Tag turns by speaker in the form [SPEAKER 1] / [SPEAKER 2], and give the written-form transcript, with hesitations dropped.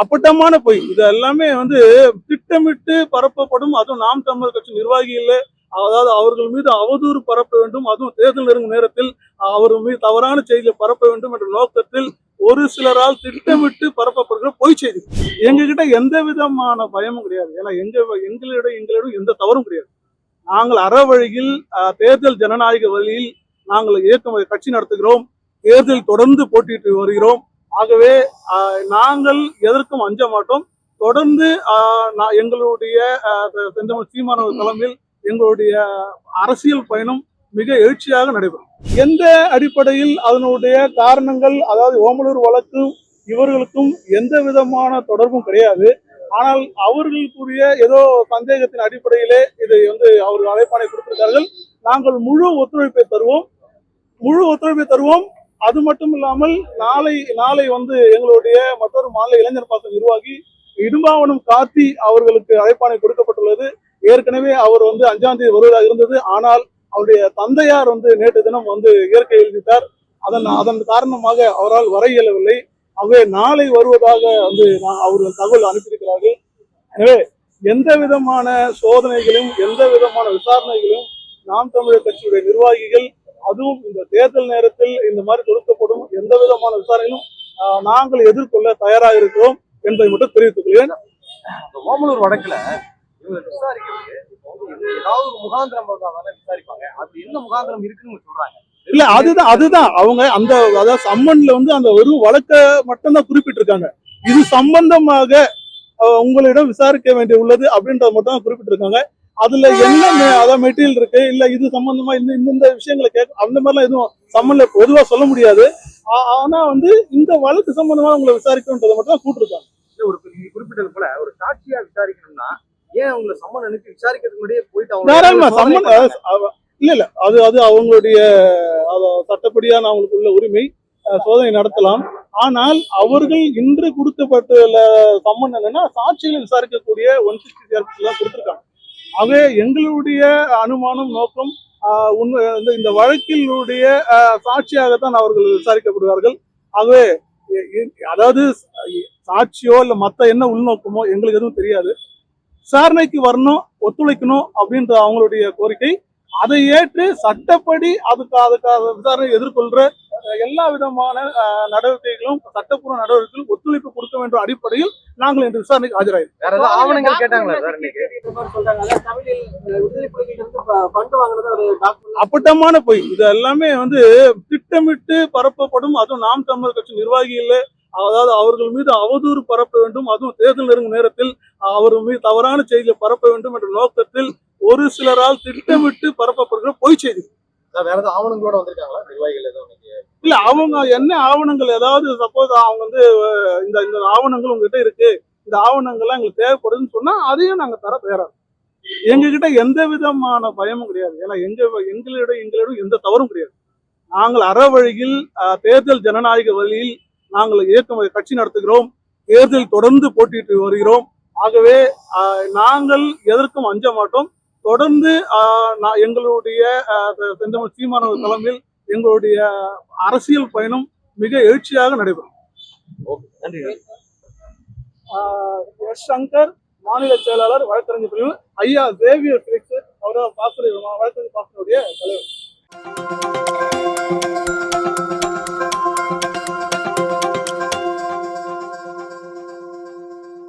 [SPEAKER 1] அப்பட்டமான பொய். இது எல்லாமே திட்டமிட்டு பரப்பப்படும். அதுவும் நாம் தமிழர் கட்சி நிர்வாகிகளே, அதாவது அவர்கள் மீது அவதூறு பரப்ப வேண்டும், அதுவும் தேர்தல் நெருங்கும் நேரத்தில் அவர்கள் மீது தவறான செய்தியை பரப்ப வேண்டும் என்ற நோக்கத்தில் ஒரு சிலரால் திட்டமிட்டு பரப்பப்படுகிற பொய் செய்தி. எங்ககிட்ட எந்த விதமான பயமும் கிடையாது. ஏன்னா எங்களிடம் எந்த தவறும் கிடையாது. நாங்கள் அறவழியில் தேர்தல் ஜனநாயக வழியில் நாங்கள் கட்சி நடத்துகிறோம். தேர்தல் தொடர்ந்து போட்டியிட்டு வருகிறோம். ஆகவே நாங்கள் எதற்கும் அஞ்ச மாட்டோம். தொடர்ந்து எங்களுடைய செந்தமிழ் சீமானவர் தலைமையில் எங்களுடைய அரசியல் பயணம் மிக எழுச்சியாக நடைபெறும். எந்த அடிப்படையில் அதனுடைய காரணங்கள், அதாவது ஓமலூர் வழக்கும் இவர்களுக்கும் எந்த விதமான தொடர்பும் கிடையாது. ஆனால் அவர்களுக்குரிய ஏதோ சந்தேகத்தின் அடிப்படையிலே இதை அவர்கள் அழைப்பானை கொடுத்திருக்கார்கள். நாங்கள் முழு ஒத்துழைப்பை தருவோம். அது மட்டும் இல்லாமல் நாளை எங்களுடைய மற்றொரு மாநில இளைஞர் பாச நிர்வாகி இடும்பாவனம் கார்த்தி அவர்களுக்கு அழைப்பானை கொடுக்கப்பட்டுள்ளது. ஏற்கனவே அவர் 5ஆம் தேதி வருவதாக இருந்தது. ஆனால் அவருடைய தந்தையார் நேற்று தினம் இயற்கை எழுதிட்டார். அதன் காரணமாக அவரால் வர இயலவில்லை. ஆகவே நாளை வருவதாக அவர்கள் தகவல் அனுப்பியிருக்கிறார்கள். எனவே எந்த விதமான சோதனைகளையும் எந்த விதமான விசாரணைகளையும் நாம் தமிழர் கட்சியுடைய நிர்வாகிகள், அதுவும் இந்த தேர்தல் நேரத்தில் இந்த மாதிரி தொடுக்கப்படும் எந்த விதமான விசாரணையும் நாங்கள் எதிர்கொள்ள தயாராக இருக்கிறோம் என்பதை மட்டும் தெரிவித்துக் கொள்கிறேன்.
[SPEAKER 2] ஓமலூர் வழக்குல விசாரிக்கிறது ஏதாவது ஒரு முகாந்திரம் விசாரிப்பாங்க. அது என்ன முகாந்திரம் இருக்குன்னு சொல்றாங்க.
[SPEAKER 1] இல்ல, அதுதான் அவங்க அதாவது சம்மன்ல அந்த ஒரு வழக்க மட்டும்தான் குறிப்பிட்டிருக்காங்க. இது சம்பந்தமாக உங்களிடம் விசாரிக்க வேண்டிய உள்ளது அப்படின்றத மட்டும் தான் குறிப்பிட்டிருக்காங்க. அதுல என்ன மெட்டீரியல் இருக்கு, இல்ல இது சம்பந்தமா இந்த விஷயங்களை அந்த மாதிரிலாம் எதுவும் சம்மன்ல பொதுவா சொல்ல முடியாது. ஆனா இந்த வழக்கு சம்பந்தமா உங்களை விசாரிக்கணுன்றதை மட்டும் தான் கூட்டிருக்காங்க.
[SPEAKER 2] நீங்க குறிப்பிட்டது போல ஒரு சாட்சியா விசாரிக்கணும்னா ஏன் உங்களை சம்மன் அனுப்பி விசாரிக்கிறதுக்கு முன்னாடியே போயிட்டு
[SPEAKER 1] இல்ல அது அவங்களுடைய சட்டப்படியான அவங்களுக்கு உள்ள உரிமை, சோதனை நடத்தலாம். ஆனால் அவர்கள் இன்று கொடுக்கப்பட்டுள்ள சம்மன் என்னன்னா சாட்சிகளை விசாரிக்கக்கூடிய 160 தான் கொடுத்திருக்காங்க. ஆகவே எங்களுடைய அனுமானம் நோக்கம் இந்த வழக்கிலுடைய சாட்சியாகத்தான் அவர்கள் விசாரிக்கப்படுவார்கள். ஆகவே அதாவது சாட்சியோ இல்ல மத்த என்ன உள்நோக்கமோ எங்களுக்கு எதுவும் தெரியாது. விசாரணைக்கு வரணும், ஒத்துழைக்கணும் அப்படின்ற அவங்களுடைய கோரிக்கை. அதை ஏற்று சட்டப்படி அதுக்காக விசாரணை எதிர்கொள்ற எல்லா விதமான நடவடிக்கைகளும், சட்டப்பூர்வ நடவடிக்கைகளும் ஒத்துழைப்பு கொடுக்க வேண்டும் அடிப்படையில் நாங்கள் இந்த விசாரணைக்கு ஆஜராயிருக்கோம்.
[SPEAKER 2] ஆவணங்கள் கேட்டாங்களா?
[SPEAKER 1] அப்பட்டமான பொய். இது எல்லாமே திட்டமிட்டு பரப்பப்படும். அதுவும் நாம் தமிழர் கட்சி நிர்வாகிகளே, அதாவது அவர்கள் மீது அவதூறு பரப்ப வேண்டும், அதுவும் தேர்தல் நெருங்கும் நேரத்தில் அவர்கள் மீது தவறான செய்தியை பரப்ப வேண்டும் என்ற நோக்கத்தில் ஒரு சிலரால் திட்டமிட்டு பரப்பப்படுகிற பொய் செய்தி.
[SPEAKER 2] வேற ஏதாவது ஆவணங்களோட வந்திருக்காங்களா நிர்வாகிகள்?
[SPEAKER 1] இல்ல, அவங்க என்ன ஆவணங்கள், ஏதாவது சப்போஸ் அவங்க இந்த ஆவணங்கள் உங்ககிட்ட இருக்கு, இந்த ஆவணங்கள்லாம் எங்களுக்கு தேவைப்படுதுன்னு சொன்னா அதையும் நாங்க தர தயாராக. எங்ககிட்ட எந்த விதமான பயமும் கிடையாது. ஏன்னா எங்களிடம் எந்த தவறும் கிடையாது. நாங்கள் அறவழியில் தேர்தல் ஜனநாயக வழியில் நாங்கள் கட்சி நடத்துகிறோம். தேர்தல் தொடர்ந்து போட்டியிட்டு வருகிறோம். ஆகவே நாங்கள் எதற்கும் அஞ்ச மாட்டோம். தொடர்ந்து எங்களுடைய செந்தமிழ் சீமானவர் தலைமையில் எங்களுடைய அரசியல் பயணம் மிக எழுச்சியாக நடைபெறும்.
[SPEAKER 2] நன்றி.
[SPEAKER 1] எஸ். சங்கர், மாநில செயலாளர், வழக்கறிஞர் பிரிவு. ஐயா சேவியர் பிலிக்ஸ், அவரோட வழக்கறிஞர் பாசனுடைய தலைவர்.